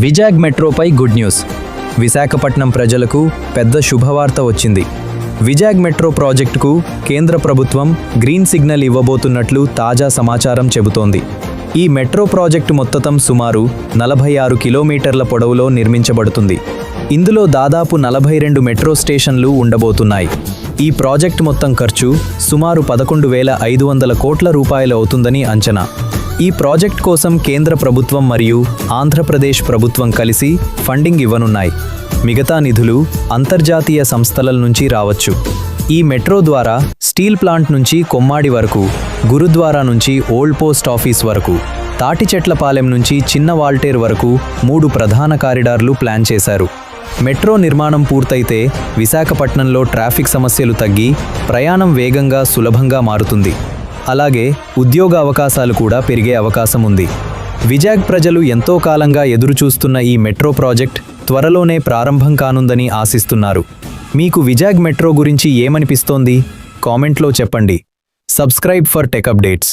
విజాగ్ మెట్రోపై good news. Visakhapatnam ప్రజలకు పెద్ద శుభవార్త వచ్చింది. విజాగ్ మెట్రో ప్రాజెక్టుకు కేంద్ర ప్రభుత్వం గ్రీన్ సిగ్నల్ ఇవ్వబోతున్నట్లు తాజా సమాచారం చెబుతోంది. ఈ మెట్రో ప్రాజెక్టు మొత్తం సుమారు 46 కిలోమీటర్ల పొడవులో నిర్మించబడుతుంది. ఇందులో దాదాపు 42 మెట్రో స్టేషన్లు ఉండబోతున్నాయి. ఈ ప్రాజెక్టు మొత్తం ఖర్చు సుమారు 11,500 కోట్ల రూపాయలు అవుతుందని అంచనా. ఈ ప్రాజెక్ట్ కోసం కేంద్ర ప్రభుత్వం మరియు ఆంధ్రప్రదేశ్ ప్రభుత్వం కలిసి ఫండింగ్ ఇవ్వనున్నాయి. మిగతా నిధులు అంతర్జాతీయ సంస్థల నుంచి రావచ్చు. ఈ మెట్రో ద్వారా స్టీల్ ప్లాంట్ నుంచి కొమ్మాడి వరకు, గురుద్వారా నుంచి ఓల్డ్ పోస్ట్ ఆఫీస్ వరకు, తాటిచెట్లపాలెం నుంచి చిన్న వాల్టేర్ వరకు 3 ప్రధాన కారిడార్లు ప్లాన్ చేశారు. మెట్రో నిర్మాణం పూర్తయితే విశాఖపట్నంలో ట్రాఫిక్ సమస్యలు తగ్గి ప్రయాణం వేగంగా సులభంగా మారుతుంది. అలాగే ఉద్యోగ అవకాశాలు కూడా పెరిగే అవకాశం ఉంది. విజాగ్ ప్రజలు ఎంతో కాలంగా ఎదురుచూస్తున్న ఈ మెట్రో ప్రాజెక్ట్ త్వరలోనే ప్రారంభం కానుందని ఆశిస్తున్నారు. మీకు విజాగ్ మెట్రో గురించి ఏమనిపిస్తోంది? కామెంట్లో చెప్పండి. Subscribe for tech updates.